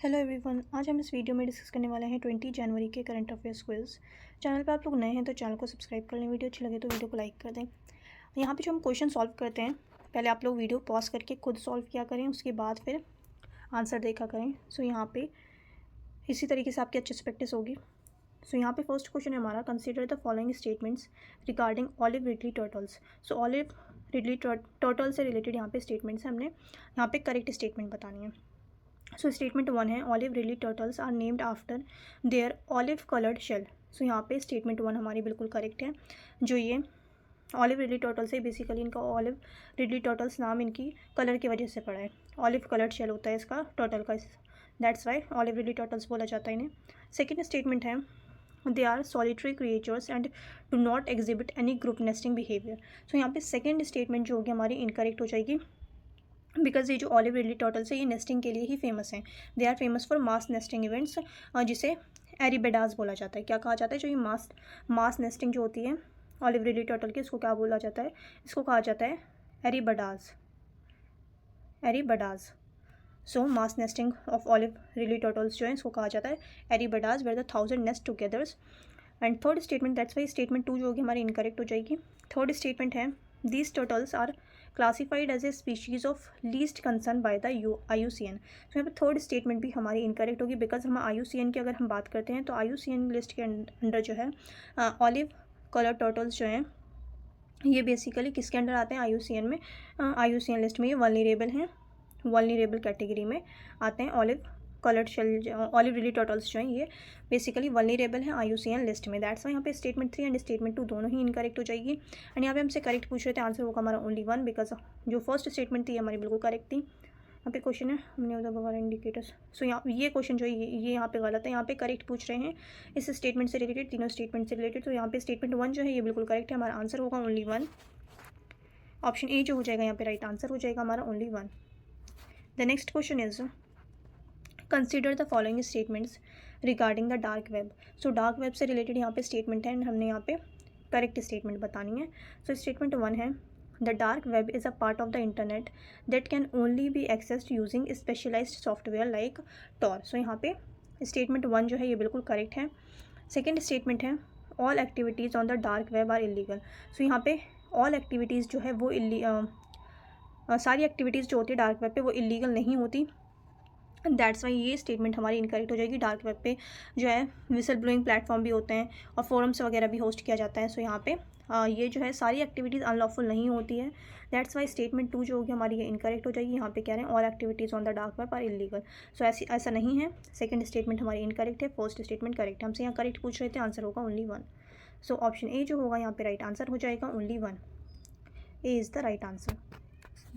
Hello everyone, आज हम इस वीडियो में डिस्कस करने वाले हैं 20 जनवरी के करंट अफेयर्स क्विज। चैनल पर आप लोग नए हैं तो चैनल को सब्सक्राइब कर लें, वीडियो अच्छी लगे तो वीडियो को लाइक कर दें। यहाँ पे जो हम क्वेश्चन सॉल्व करते हैं, पहले आप लोग वीडियो पॉज करके खुद सॉल्व किया करें, उसके बाद फिर आंसर देखा करें। सो यहाँ पे इसी तरीके से आपकी अच्छी प्रैक्टिस होगी। सो यहाँ पे फर्स्ट क्वेश्चन है हमारा, consider the following statements regarding olive ridley turtles. So olive ridley turtle से रिलेटेड यहाँ पे स्टेटमेंट्स है, हमने यहाँ पे करेक्ट स्टेटमेंट बतानी है। सो स्टेटमेंट 1 है, olive ridley turtles are named after their olive coloured shell. So यहाँ पे स्टेटमेंट 1 हमारी बिल्कुल करेक्ट है। जो ये ऑलिव रिडली टर्टल्स है, बेसिकली इनका ऑलिव रिडली टर्टल्स नाम इनकी कलर की वजह से पड़ा है। ऑलिव कलर्ड शेल होता है इसका टर्टल का, that's why olive ridley turtles बोला जाता है इन्हें। सेकेंड स्टेटमेंट है, they are solitary creatures and do not exhibit any group nesting behaviour. So यहाँ पे सेकेंड स्टेटमेंट जो होगी हमारी इनकरेक्ट हो जाएगी, बिकॉज ये जो ऑलिव रिडली टर्टल्स है ये नेस्टिंग के लिए ही फेमस हैं। They are famous for mass nesting events, जिसे एरीबेडास बोला जाता है। क्या कहा जाता है, जो ये मास नेस्टिंग जो होती है ऑलिव रिडली टर्टल की, इसको क्या बोला जाता है, इसको कहा जाता है arribadas. So mass nesting of olive ridley turtles जो है इसको कहा जाता है arribadas, where the 1000 nest togethers. And third statement, that's why statement 2 जो होगी हमारी इनकरेक्ट हो जाएगी। थर्ड स्टेटमेंट है, these turtles are classified as a species of least concern by the IUCN। तो यहाँ पे थर्ड स्टेटमेंट भी हमारी इनकरेक्ट होगी, बिकॉज हम IUCN की अगर हम बात करते हैं तो IUCN लिस्ट के अंडर जो है ऑलिव कलर टर्टल्स जो हैं ये बेसिकली किसके अंडर आते हैं, IUCN में। IUCN लिस्ट में ये वल्नरेबल हैं, वल्नरेबल कैटेगरी में आते हैं। Olive coloured shell olive ridley turtles जो हैं ये बेसिकली वल्नरेबल हैं IUCN लिस्ट में। दैट्स वाई यहाँ पे स्टेटमेंट 3 एंड स्टेटमेंट 2 दोनों ही इनकरेक्ट हो जाएगी। एंड यहाँ पे हमसे करेक्ट पूछ रहे थे, आंसर होगा हमारा ओनली 1, बिकॉज जो फर्स्ट स्टेटमेंट थी हमारी बिल्कुल करेक्ट थी। यहाँ पे क्वेश्चन है, हमने उधर बगैर इंडिकेटर्स। सो यहाँ ये क्वेश्चन जो है ये यहाँ पे गलत है, यहाँ पे करेक्ट पूछ रहे हैं इस स्टेटमेंट से रिलेटेड, तीनों स्टेटमेंट से रिलेटेड। तो यहाँ पे स्टेटमेंट 1 जो है ये बिल्कुल करेक्ट है, हमारा आंसर होगा ओनली 1। ऑप्शन ए जो हो जाएगा यहाँ पे राइट आंसर हो जाएगा हमारा only 1। The next question is, consider the following statements regarding the dark web. So dark web से रिलेटेड यहाँ पे स्टेटमेंट है एंड हमने यहाँ पे करेक्ट स्टेटमेंट बतानी है। सो स्टेटमेंट 1 है, the dark web is a part of the internet that can only be accessed using specialised software like Tor. So यहाँ पे स्टेटमेंट 1 जो है ये बिल्कुल करेक्ट है। सेकेंड स्टेटमेंट है, all activities on the dark web are illegal. So यहाँ पे ऑल एक्टिविटीज़ जो है वो सारी एक्टिविटीज़ जो होती है डार्क वेब पे वो इलीगल नहीं होती। दैट्स वाई ये स्टेटमेंट हमारी इनकरेक्ट हो जाएगी। डार्क वेब पे जो है विसल ब्लोइंग प्लेटफॉर्म भी होते हैं और फोरम्स वगैरह भी होस्ट किया जाता है। सो यहाँ पे ये जो है सारी एक्टिविटीज़ अनलॉफुल नहीं होती है। दैट्स वाई स्टेटमेंट 2 जो होगी हमारी ये इनकरेक्ट हो जाएगी। यहाँ पे कह रहे हैं all activities on the dark web are illegal. So ऐसा नहीं है, सेकंड स्टेटमेंट हमारी इनकरेक्ट है, फर्स्ट स्टेटमेंट करेक्ट है। हमसे यहाँ करेक्ट पूछ रहे थे, आंसर होगा ओनली 1। सो ऑप्शन ए जो होगा यहाँ पे राइट आंसर हो जाएगा only 1। A is the right answer.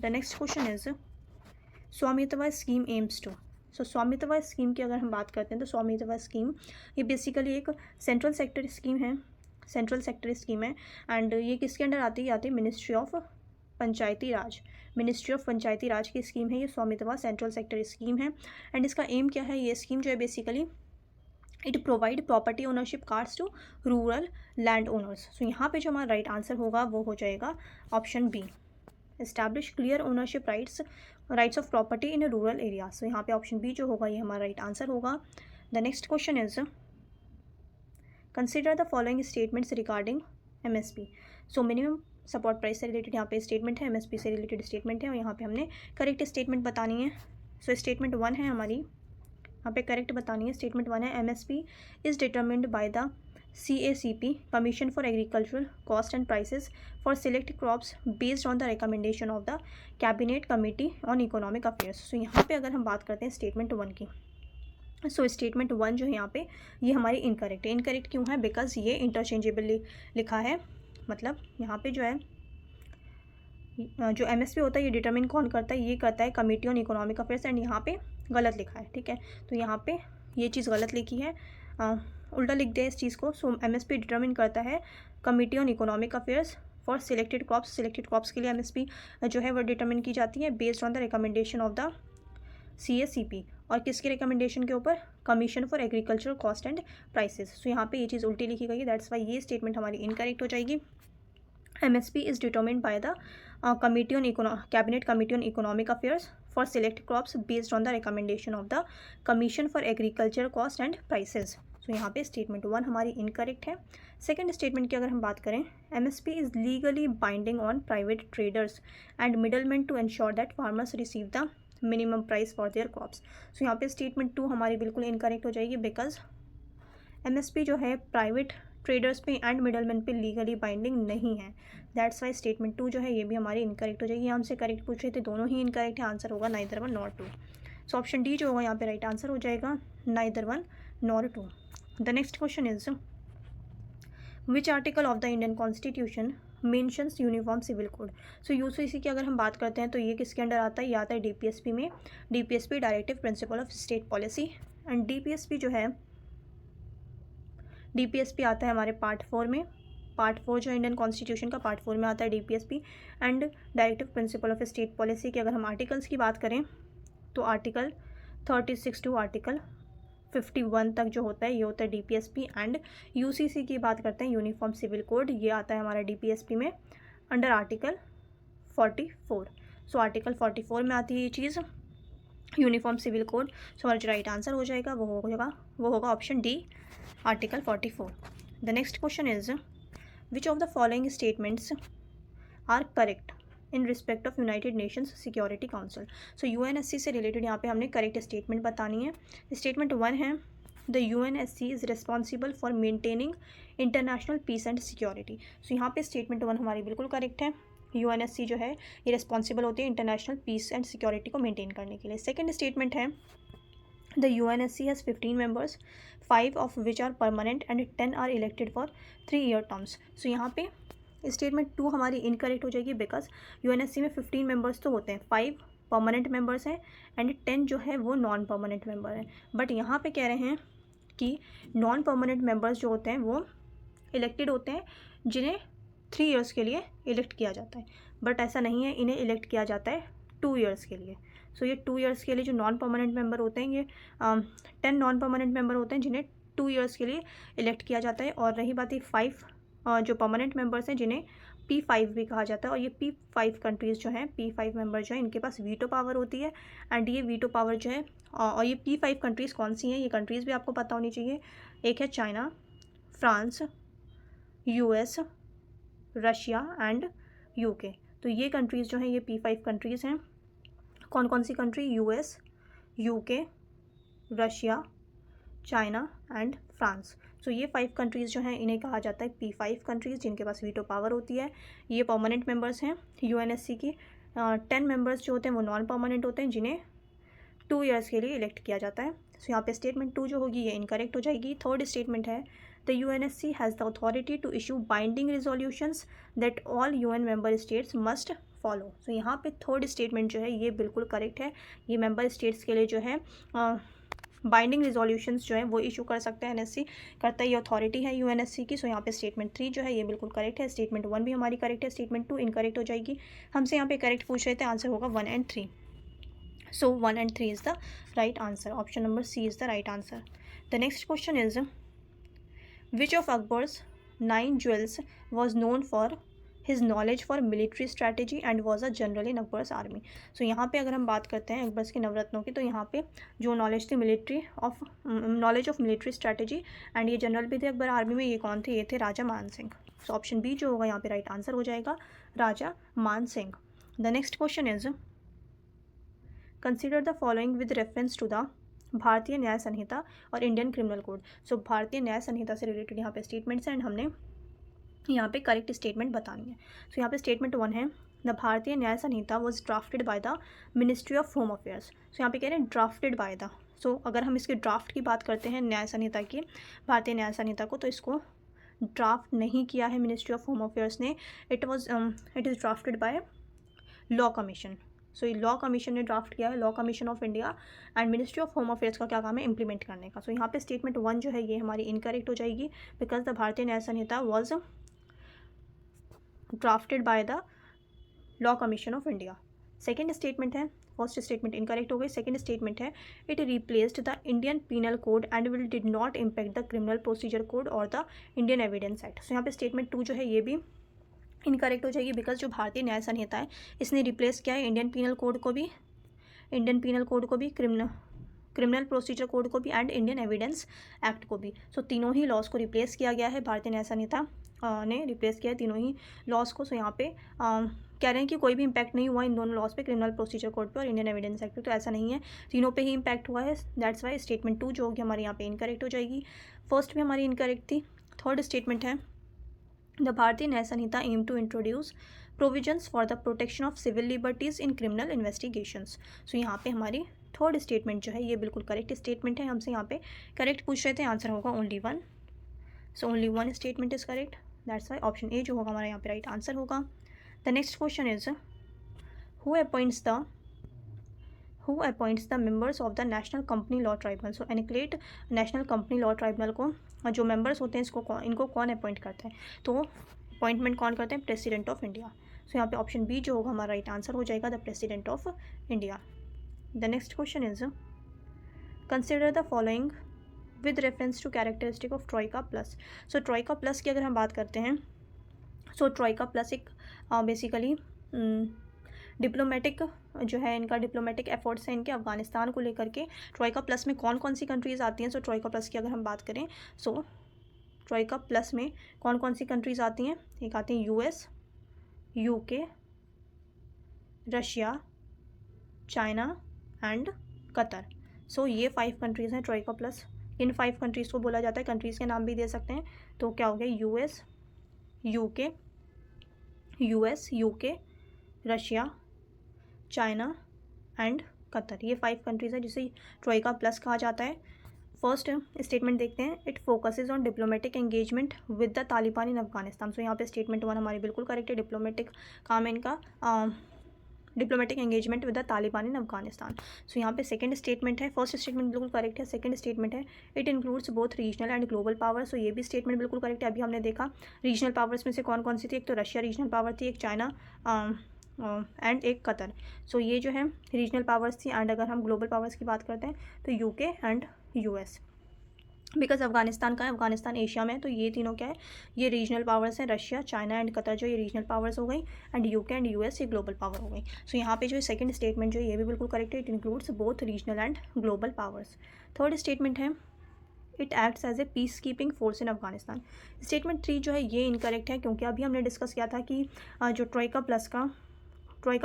The next question is, स्वामित्व स्कीम एम्स टू। सो स्वामित्व स्कीम की अगर हम बात करते हैं तो स्वामित्व स्कीम ये बेसिकली एक सेंट्रल सेक्टर स्कीम है, सेंट्रल सेक्टर स्कीम है। एंड ये किसके अंडर आती है, ministry of Panchayati Raj. Ministry of Panchayati Raj की स्कीम है ये स्वामित्व सेंट्रल सेक्टर स्कीम है। एंड इसका एम क्या है, ये स्कीम जो है basically it provide property ownership cards to rural land owners. So यहाँ पे जो हमारा राइट आंसर होगा वो हो जाएगा option B, establish clear ownership rights of property in rural area. So यहाँ पे ऑप्शन बी जो होगा ये हमारा राइट आंसर होगा। The next question is, consider the following statements regarding MSP। So minimum support price से रिलेटेड यहाँ पे स्टेटमेंट है, MSP से रिलेटेड स्टेटमेंट है और यहाँ पे हमने करेक्ट स्टेटमेंट बतानी है। सो स्टेटमेंट 1 है हमारी, यहाँ पे करेक्ट बतानी है। स्टेटमेंट 1 है, MSP is determined by the CACP, Commission for Agricultural Cost and Prices for select crops based on the recommendation of the Cabinet Committee on Economic Affairs। सो यहाँ पे अगर हम बात करते हैं स्टेटमेंट 1 की, सो स्टेटमेंट 1 जो है यहाँ पे ये हमारी इनकरेक्ट है। इनकरेक्ट क्यों है, बिकॉज ये इंटरचेंजेबली लिखा है। मतलब यहाँ पे जो है जो MSP होता है ये डिटरमिन कौन करता है, ये करता है committee on economic affairs. And यहाँ पे गलत लिखा है, ठीक है, तो यहाँ पे ये चीज़ गलत लिखी है, उल्टा लिख दिया इस चीज़ को। सो MSP डिटरमिन करता है committee on economic affairs for selected crops. Selected crops के लिए MSP जो है वो डिटरमिन की जाती है based on the recommendation of the CACP। और किसके रिकमेंडेशन के ऊपर, commission for agricultural cost and prices. So यहाँ पे ये चीज़ उल्टी लिखी गई है, दैट्स वाई ये स्टेटमेंट हमारी इनकरेक्ट हो जाएगी। MSP is determined by the cabinet committee on economic affairs for select crops based on the recommendation of the Commission for Agriculture Cost and Prices. So यहाँ पे स्टेटमेंट 1 हमारी incorrect है. Second statement की अगर हम बात करें, MSP is legally binding on private traders and middleman to ensure that farmers receive the minimum price for their crops. So यहाँ पे स्टेटमेंट 2 हमारी बिल्कुल इनकरेक्ट हो जाएगी, बिकॉज MSP जो है प्राइवेट ट्रेडर्स पे एंड मिडलमैन पे लीगली बाइंडिंग नहीं है. दैट्स वाई स्टेटमेंट 2 जो है ये भी हमारी इनकरेक्ट हो जाएगी. यहाँ हमसे करेक्ट पूछ रहे थे, दोनों ही इनकरेक्ट है. आंसर होगा neither one nor two. So option D जो होगा यहाँ पे राइट आंसर हो जाएगा, neither one nor two. The next question is which article of the Indian constitution mentions uniform civil code. So UCC की अगर हम बात करते हैं तो ये किसके अंडर आता है, ये आता है DPSP में. DPSP directive principle of state policy. And DPSP जो है, DPSP आता है हमारे पार्ट 4 में. पार्ट 4 जो इंडियन कॉन्स्टिट्यूशन का पार्ट 4 में आता है DPSP. And directive principle of state policy की अगर हम आर्टिकल्स की बात करें तो आर्टिकल 36 टू आर्टिकल 51 तक जो होता है ये होता है DPSP. एंड UCC की बात करते हैं, यूनिफॉर्म सिविल कोड, ये आता है हमारा DPSP में अंडर आर्टिकल 44. सो आर्टिकल 44 में आती है ये चीज़, यूनिफॉर्म सिविल कोड. सो हमारा जो राइट आंसर हो जाएगा वो होगा option D, article 44. The next question is which of the following statements are correct in respect of United Nations Security Council. So UNSC से रिलेटेड यहाँ पे हमने करेक्ट स्टेटमेंट बतानी है. स्टेटमेंट 1 है, the UNSC is responsible for maintaining international peace and security. So यहाँ पे statement 1 हमारी बिल्कुल करेक्ट है. UNSC जो है ये रिस्पॉन्सिबल होती है इंटरनेशनल पीस एंड सिक्योरिटी को मेंटेन करने के लिए. सेकेंड स्टेटमेंट है, the UNSC has 15 members, 5 of which are permanent and 10 are elected for 3-year terms. So यहाँ पे स्टेटमेंट 2 हमारी इनकरेक्ट हो जाएगी, बिकॉज UNSC में 15 मेंबर्स तो होते हैं, 5 परमानेंट मेंबर्स हैं एंड 10 जो है वो नॉन परमानेंट मेंबर हैं. बट यहाँ पे कह रहे हैं कि नॉन परमानेंट मेंबर्स जो होते हैं वो इलेक्टेड होते हैं, जिन्हें 3 years के लिए इलेक्ट किया जाता है. बट ऐसा नहीं है, इन्हें इलेक्ट किया जाता है 2 years के लिए. सो ये 2 years के लिए जो नॉन परमानेंट मेंबर होते हैं, ये 10 नॉन परमानेंट मेंबर होते हैं जिन्हें 2 years के लिए इलेक्ट किया जाता है. और रही बात है 5 जो परमानेंट मेंबर्स हैं जिन्हें P5 भी कहा जाता है. और ये P5 कंट्रीज़ जो हैं, P5 मेंबर जो हैं, इनके पास वीटो पावर होती है. एंड ये वीटो पावर जो है, और ये P5 कंट्रीज़ कौन सी हैं, ये कंट्रीज़ भी आपको पता होनी चाहिए. एक है China, France, US, Russia and UK. तो ये कंट्रीज़ जो हैं ये P5 कंट्रीज़ हैं. कौन कौन सी country, US, UK, Russia, China and France. So ये 5 कंट्रीज़ जो हैं इन्हें कहा जाता है P5 कंट्रीज़, जिनके पास वीटो पावर होती है. ये परमानेंट मेंबर्स हैं UNSC की. 10 मेंबर्स जो होते हैं वो नॉन परमानेंट होते हैं, जिन्हें 2 years के लिए इलेक्ट किया जाता है. सो यहाँ पे स्टेटमेंट 2 जो होगी ये इनकरेक्ट हो जाएगी. थर्ड स्टेटमेंट है, the UNSC has the authority to issue binding resolutions that all UN member states must follow. So यहाँ पे थर्ड स्टेटमेंट जो है ये बिल्कुल करेक्ट है. ये मेंबर स्टेट्स के लिए जो है बाइंडिंग रिजोल्यूशंस जो है वो इशू कर सकते हैं. NSC करता है, ये अथॉरिटी है UNSC की. सो यहाँ पे स्टेटमेंट 3 जो है ये बिल्कुल करेक्ट है. स्टेटमेंट 1 भी हमारी करेक्ट है. स्टेटमेंट 2 इनकरेक्ट हो जाएगी. हमसे यहाँ पे करेक्ट पूछ रहे थे, आंसर होगा 1 and 3. So 1 and 3 is the right answer. Option number C is the right answer. The next question is which of Akbar's 9 jewels was known for his knowledge for military strategy and was a general in Akbar's army. So यहाँ पे अगर हम बात करते हैं अकबर्स के नवरत्नों की, तो यहाँ पे जो नॉलेज थी knowledge of military strategy and ये जनरल भी थे अकबर आर्मी में, ये कौन थे, ये थे राजा Man Singh. So option B जो होगा यहाँ पे राइट आंसर हो जाएगा, Raja Man Singh. The next question is consider the following with reference to the Bharatiya Nyaya संहिता और इंडियन क्रिमिनल कोड. सो भारतीय न्याय संहिता से रिलेटेड यहाँ पे स्टेटमेंट्स हैं एंड हमने यहाँ पे करेक्ट स्टेटमेंट बतानी है. सो यहाँ पे स्टेटमेंट 1 है, the Bharatiya Nyaya Sanhita was drafted by the ministry of home affairs. So यहाँ पे कह रहे हैं ड्राफ्टेड बाय द. सो अगर हम इसके ड्राफ्ट की बात करते हैं न्याय संहिता की, भारतीय न्याय संहिता को, तो इसको ड्राफ्ट नहीं किया है मिनिस्ट्री ऑफ होम अफेयर्स ने. It is drafted by law commission. So ये लॉ कमीशन ने ड्राफ्ट किया है, law commission of India. And ministry of home affairs का क्या काम है, इम्प्लीमेंट करने का. सो यहाँ पे स्टेटमेंट 1 जो है ये हमारी इनकरेक्ट हो जाएगी, because the Bharatiya Nyaya Sanhita was drafted by the law commission of India. Second statement है, फर्स्ट स्टेटमेंट इनकरेक्ट हो गई. सेकेंड स्टेटमेंट है, it replaced the Indian penal code and will did not impact the criminal procedure code और the Indian evidence act. So यहाँ पे statement 2 जो है ये भी इनकरेक्ट हो जाएगी, बिकॉज जो भारतीय न्याय संहिता है इसने रिप्लेस किया है इंडियन पीनल कोड को भी इंडियन पीनल कोड को भी, क्रिमिनल प्रोसीजर कोड को भी एंड इंडियन एविडेंस एक्ट को भी। सो तीनों ही लॉज को रिप्लेस किया गया है, भारतीय न्याय संहिता ने रिप्लेस किया है तीनों ही लॉज को। सो यहाँ पे कह रहे हैं कि कोई भी इम्पैक्ट नहीं हुआ इन दोनों लॉज पे, क्रिमिनल प्रोसीजर कोड पे और इंडियन एविडेंस एक्ट पे, तो ऐसा नहीं है, तीनों पे ही इम्पैक्ट हुआ है। दैट्स वाई स्टेटमेंट 2 जो होगी हमारे यहाँ पे इनकरेक्ट हो जाएगी। फर्स्ट भी हमारी इनकरेक्ट थी। थर्ड स्टेटमेंट है the Bharatiya Nyaya Sanhita aim to introduce provisions for the protection of civil liberties in criminal investigations. So यहाँ पे हमारी थर्ड स्टेटमेंट जो है ये बिल्कुल करेक्ट स्टेटमेंट है। हमसे यहाँ पे करेक्ट पूछ रहे थे, आंसर होगा only 1। So only 1 statement is correct, that's why option A जो होगा हमारा यहाँ पे राइट आंसर होगा। The next question is who appoints the members of the national company law tribunal. So NCLT national company law tribunal को जो members होते हैं इनको कौन अपॉइंट करता है, तो अपॉइंटमेंट कौन करते हैं, प्रेसिडेंट ऑफ इंडिया। सो यहाँ पे ऑप्शन बी जो होगा हमारा राइट आंसर हो जाएगा, the president of India. The next question is consider the following with reference to characteristic of troika plus. So troika plus की अगर हम बात करते हैं, सो ट्रोइका प्लस एक बेसिकली डिप्लोमेटिक जो है, इनका डिप्लोमेटिक एफर्ट्स हैं इनके अफगानिस्तान को लेकर के। ट्रोइका प्लस में कौन कौन सी कंट्रीज़ आती हैं, सो ट्रोइका प्लस की अगर हम बात करें, सो ट्रोइका प्लस में कौन कौन सी कंट्रीज़ आती हैं, एक आती हैं US, UK, Russia, China and Qatar. So ये 5 कंट्रीज़ हैं ट्रोइका प्लस। इन 5 कंट्रीज़ को बोला जाता है, कंट्रीज़ के नाम भी दे सकते हैं, तो क्या हो गया, US, UK, Russia, China and Qatar. ये 5 कंट्रीज़ हैं जिसे ट्रोइका प्लस कहा जाता है। फर्स्ट स्टेटमेंट देखते हैं, it focuses on diplomatic engagement with the Taliban in Afghanistan. So यहाँ पे स्टेटमेंट 1 हमारी बिल्कुल करेक्ट है, डिप्लोमेटिक काम है इनका, diplomatic engagement with the Taliban in Afghanistan. So यहाँ पे सेकंड स्टेटमेंट है, फर्स्ट स्टेटमेंट बिल्कुल करेक्ट है, सेकंड स्टेटमेंट है it includes both regional and global power. So ये भी स्टेटमेंट बिल्कुल करेक्ट है। अभी हमने देखा रीजनल पावर्स में से कौन कौन सी थी, एक तो रशिया रीजनल पावर थी, एक चाइना एंड एक कतर। सो ये जो है रीजनल पावर्स थी, एंड अगर हम ग्लोबल पावर्स की बात करते हैं तो UK and US, because Afghanistan का है, अफगानिस्तान एशिया में है, तो ये तीनों क्या है, ये रीजनल पावर्स हैं, रशिया, चाइना एंड कतर जो ये रीजनल पावर्स हो गई, एंड यूके एंड यूएस ये ग्लोबल पावर हो गई। सो यहाँ पे जो सेकंड स्टेटमेंट जो है ये भी बिल्कुल करेक्ट है, it includes both regional and global powers. Third statement है it acts as a peace keeping force in Afghanistan. Statement 3 जो है ये इनकरेक्ट है, क्योंकि अभी हमने डिस्कस किया था कि जो ट्रोइका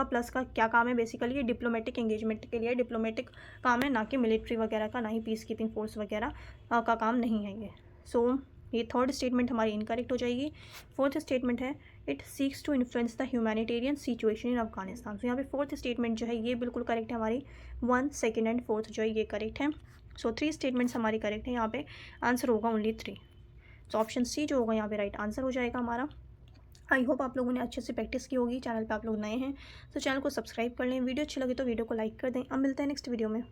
प्लस का क्या काम है, बेसिकली ये डिप्लोमेटिक एंगेजमेंट के लिए डिप्लोमेटिक काम है, ना कि मिलिट्री वगैरह का, ना ही पीस कीपिंग फोर्स वगैरह का काम नहीं है ये। सो ये थर्ड स्टेटमेंट हमारी इनकरेक्ट हो जाएगी। फोर्थ स्टेटमेंट है it seeks to influence the humanitarian situation in Afghanistan. So यहाँ पे फोर्थ स्टेटमेंट जो है ये बिल्कुल करेक्ट है, हमारी 1, 2 एंड 4 जो है ये करेक्ट है। सो 3 स्टेटमेंट्स हमारी करेक्ट है, यहाँ पे आंसर होगा ओनली 3। सो ऑप्शन सी जो होगा यहाँ पे राइट आंसर हो जाएगा हमारा। आई होप आप लोगों ने अच्छे से प्रैक्टिस की होगी। चैनल पे आप लोग नए हैं तो चैनल को सब्सक्राइब कर लें, वीडियो अच्छी लगी तो वीडियो को लाइक कर दें। अब मिलते हैं नेक्स्ट वीडियो में।